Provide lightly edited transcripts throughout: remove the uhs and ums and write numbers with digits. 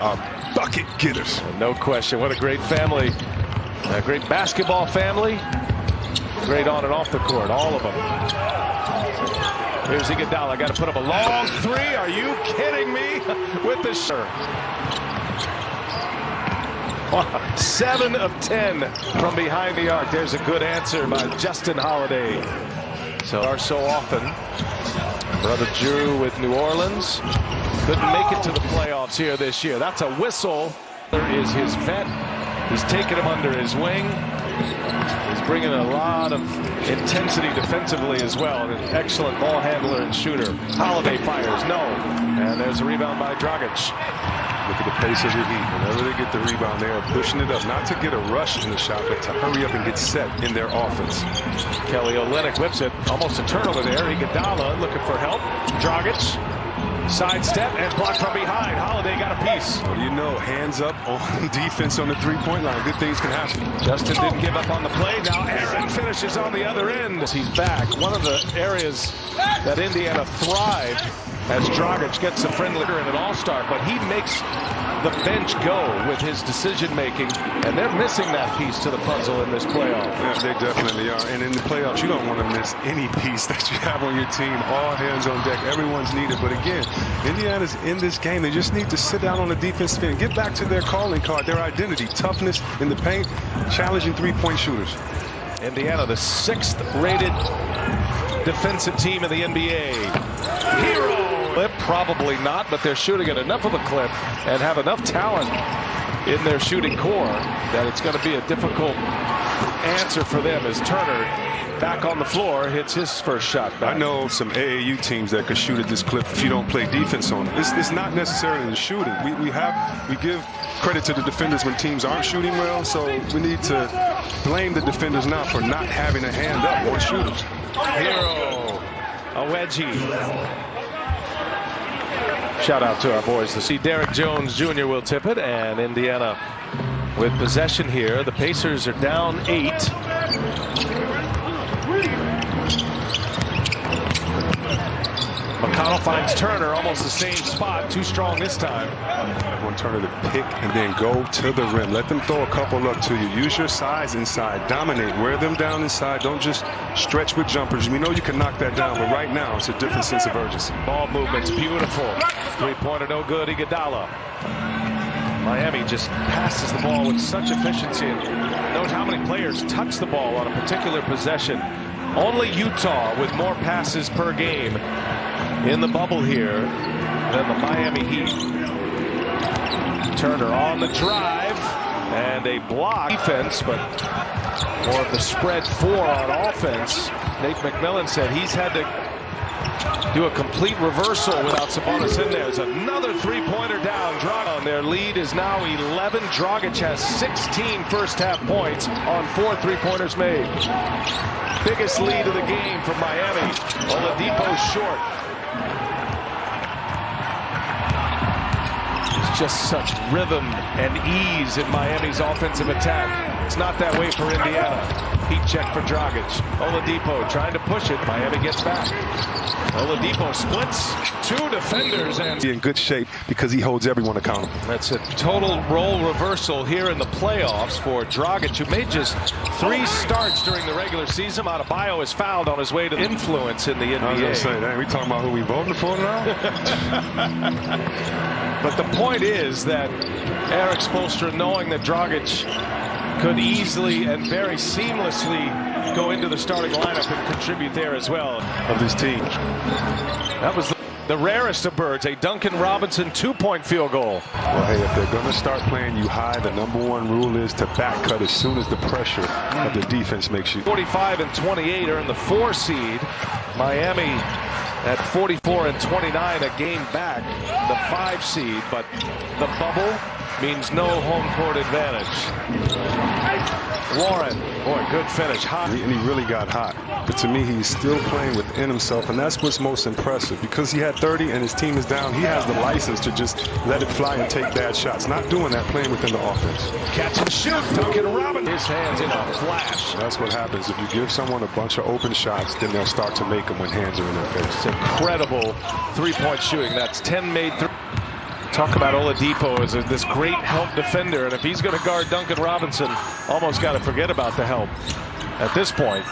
Bucket getters. No question. What a great family. A great basketball family. Great on and off the court. All of them. Here's Iguodala. Got to put up a long three. Are you kidding me? With the shirt. 7 of 10 from behind the arc. There's a good answer by Justin Holiday. So often. Brother Drew with New Orleans. Couldn't make it to the playoffs here this year. That's a whistle. There is his vet. He's taking him under his wing. He's bringing a lot of intensity defensively as well. An excellent ball handler and shooter. Holiday fires. No. And there's a rebound by Dragic. Look at the pace of the Heat. Whenever they get the rebound, they are pushing it up. Not to get a rush in the shot, but to hurry up and get set in their offense. Kelly Olynyk whips it. Almost a turnover there. Iguodala looking for help. Dragic. Sidestep and block from behind. Holiday got a piece. What do you know? Hands up on defense on the three-point line. Good things can happen. Justin didn't give up on the play. Now Aaron finishes on the other end. He's back. One of the areas that Indiana thrived as Dragic gets a friendly in an all-star, but he makes the bench go with his decision-making, and they're missing that piece to the puzzle in this playoff. Yeah, they definitely are. And in the playoffs, you don't want to miss any piece that you have on your team. All hands on deck. Everyone's needed. But again, Indiana's in this game. They just need to sit down on the defensive end, get back to their calling card, their identity, toughness in the paint, challenging three-point shooters. Indiana, the 6th-rated defensive team in the NBA. Hero! Clip, probably not, but they're shooting at enough of a clip and have enough talent in their shooting core that it's going to be a difficult answer for them as Turner back on the floor hits his first shot back. I know some AAU teams that could shoot at this clip if you don't play defense on it. It's not necessarily the shooting. We give credit to the defenders when teams aren't shooting well, so we need to blame the defenders now for not having a hand up on shooters. Hero, a wedgie. Shout out to our boys to see Derek Jones Jr. will tip it, and Indiana with possession here. The Pacers are down 8. McConnell finds Turner, almost the same spot, too strong this time. I want Turner to pick and then go to the rim. Let them throw a couple up to you. Use your size inside. Dominate. Wear them down inside. Don't just stretch with jumpers. We know you can knock that down, but right now it's a different sense of urgency. Ball movement's beautiful. Three-pointer no good. Iguodala. Miami just passes the ball with such efficiency. And note how many players touch the ball on a particular possession. Only Utah with more passes per game in the bubble here than the Miami Heat. Turner on the drive and a block defense, but more of the spread 4 on offense. Nate McMillan said he's had to do a complete reversal without Sabonis in there. There's another three-pointer down. Dragic. Their lead is now 11. Dragic has 16 first-half points on 4 three-pointers made. Biggest lead of the game for Miami. Oladipo short. It's just such rhythm and ease in Miami's offensive attack. It's not that way for Indiana. Heat check for Dragic. Oladipo trying to push it. Miami gets back. Oladipo splits 2 defenders and in good shape because he holds everyone accountable. That's a total role reversal here in the playoffs for Dragic, who made just 3 starts during the regular season. Adebayo is fouled on his way to influence in the NBA. I was going to say, dang, we talking about who we voting for now? But the point is that Eric Spoelstra, knowing that Dragic could easily and very seamlessly go into the starting lineup and contribute there as well of this team. That was the rarest of birds, a Duncan Robinson 2-point field goal. Well, hey, if they're going to start playing you high, the #1 rule is to back cut as soon as the pressure of the defense makes you. 45 and 28 are in the 4 seed. Miami at 44 and 29, a game back, the 5 seed, but the bubble means no home court advantage. Warren, boy, good finish. Hot. And he really got hot. But to me, he's still playing within himself, and that's what's most impressive. Because he had 30 and his team is down, he has the license to just let it fly and take bad shots. Not doing that, playing within the offense. Catch and shoot. Duncan Robinson. His hands in a flash. That's what happens. If you give someone a bunch of open shots, then they'll start to make them when hands are in their face. It's incredible 3-point shooting. That's 10 made 3. Talk about Oladipo as this great help defender, and if he's going to guard Duncan Robinson, almost got to forget about the help at this point.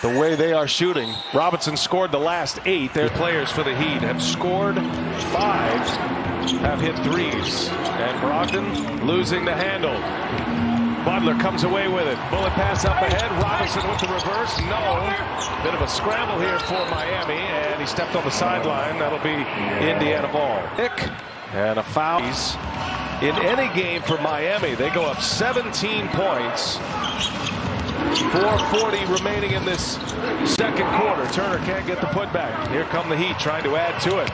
The way they are shooting, Robinson scored the last 8. Their players for the Heat have scored 5, have hit 3s, and Brogdon losing the handle. Butler comes away with it. Bullet pass up ahead. Robinson with the reverse. No. Bit of a scramble here for Miami, and he stepped on the sideline. That'll be Indiana ball. And a foul. In any game for Miami, they go up 17 points. 4:40 remaining in this second quarter. Turner can't get the putback. Here come the Heat trying to add to it.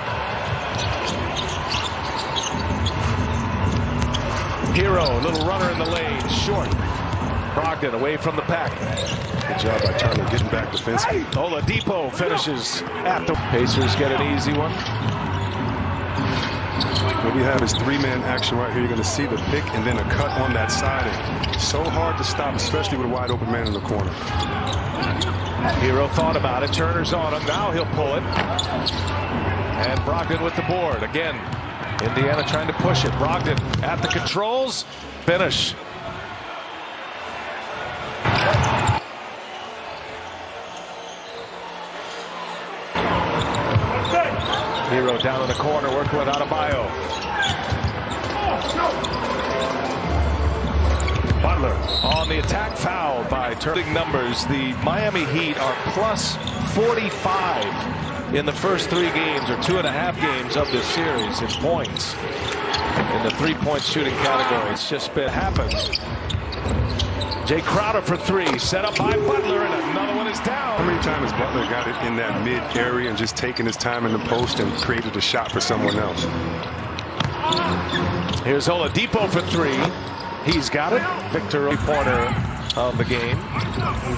Hero, little runner in the lane, short. Brogdon away from the pack. Good job by Turner getting back defensively. Oladipo finishes at the Pacers. Get an easy one. What we have is 3-man action right here. You're going to see the pick and then a cut on that side. And so hard to stop, especially with a wide open man in the corner. Hero thought about it. Turner's on him. Now he'll pull it. And Brogdon with the board. Again, Indiana trying to push it. Brogdon at the controls. Finish. Hero down in the corner, working with Adebayo. Butler on the attack, foul by turning numbers. The Miami Heat are plus 45 in the first 3 games, or 2.5 games of this series in points. In the 3-point shooting category, it's just been happened. Jay Crowder for 3, set up by Butler, and another one is down. How many times has Butler got it in that mid area and just taking his time in the post and created a shot for someone else? Here's Oladipo for 3. He's got it. Victor, corner of the game.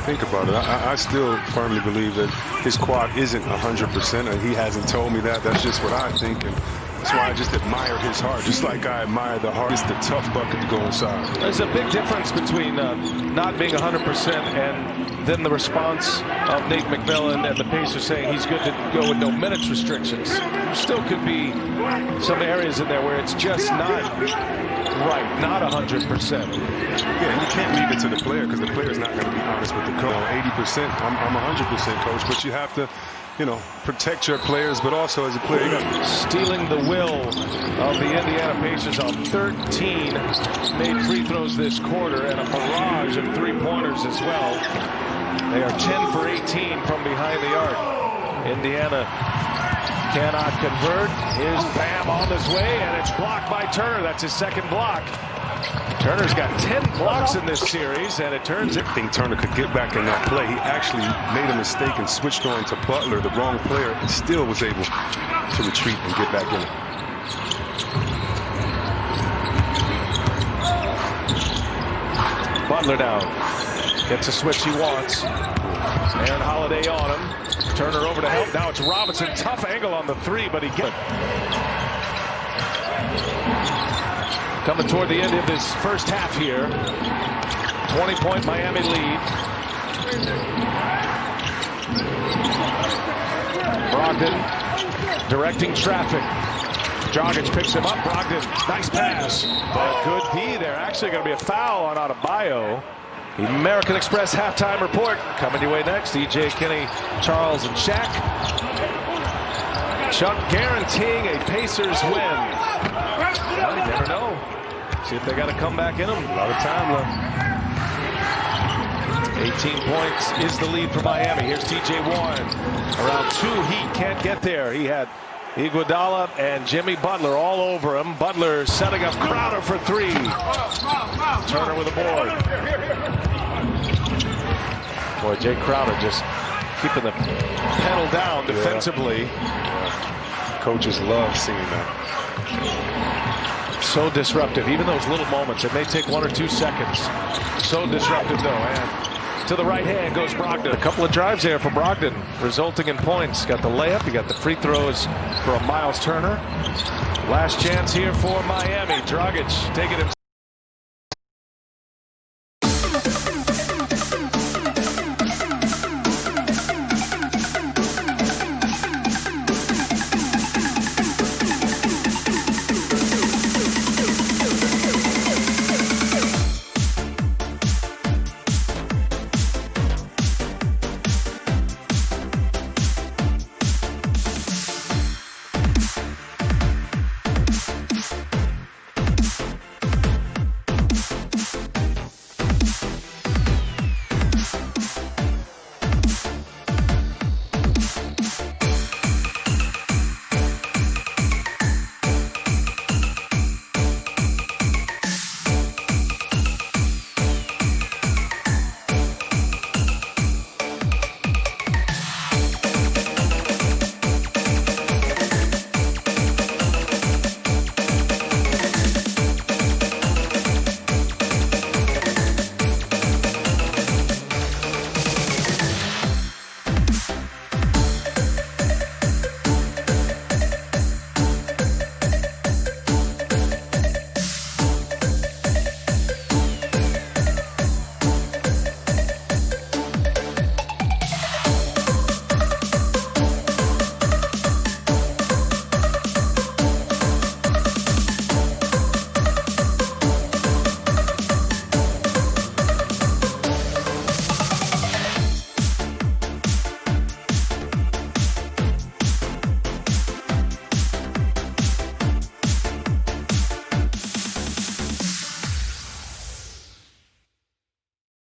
Think about it. I still firmly believe that his quad isn't 100%, and he hasn't told me that. That's just what I think. And that's why I just admire his heart, just like I admire the heart. It's the tough bucket to go inside. There's a big difference between not being 100% and then the response of Nate McMillan and the Pacers saying he's good to go with no minutes restrictions. There still could be some areas in there where it's just not right, not 100%. Yeah, and you can't leave it to the player because the player's not going to be honest with the coach. 80%, I'm 100% coach, but you have to, protect your players, but also as a player, you got stealing the will of the Indiana Pacers on 13 made free throws this quarter and a barrage of 3-pointers as well. They are 10 for 18 from behind the arc. Indiana cannot convert. Here's Bam on his way, and it's blocked by Turner. That's his second block. Turner's got 10 blocks in this series, and it turns it. I think Turner could get back in that play. He actually made a mistake and switched on to Butler, the wrong player, and still was able to retreat and get back in it. Butler down. Gets a switch he wants. Aaron Holiday on him. Turner over to help. Now it's Robinson. Tough angle on the 3, but he gets it. Coming toward the end of this first half here. 20-point Miami lead. Brogdon directing traffic. Doncic picks him up. Brogdon, nice pass. But good D there. Actually going to be a foul on Adebayo. The American Express halftime report coming your way next. DJ, Kenny, Charles, and Shaq. Chuck guaranteeing a Pacers win. Well, you never know. See if they got to come back in them. A lot of time left. 18 points is the lead for Miami. Here's TJ Warren. Around 2, Heat can't get there. He had Iguodala and Jimmy Butler all over him. Butler setting up Crowder for 3. Turner with a board. Boy, Jay Crowder just keeping the pedal down defensively. Coaches love seeing that. So disruptive. Even those little moments, it may take 1 or 2 seconds. So disruptive, though. And to the right hand goes Brogdon. A couple of drives there for Brogdon, resulting in points. Got the layup. He got the free throws from Miles Turner. Last chance here for Miami. Dragic taking it.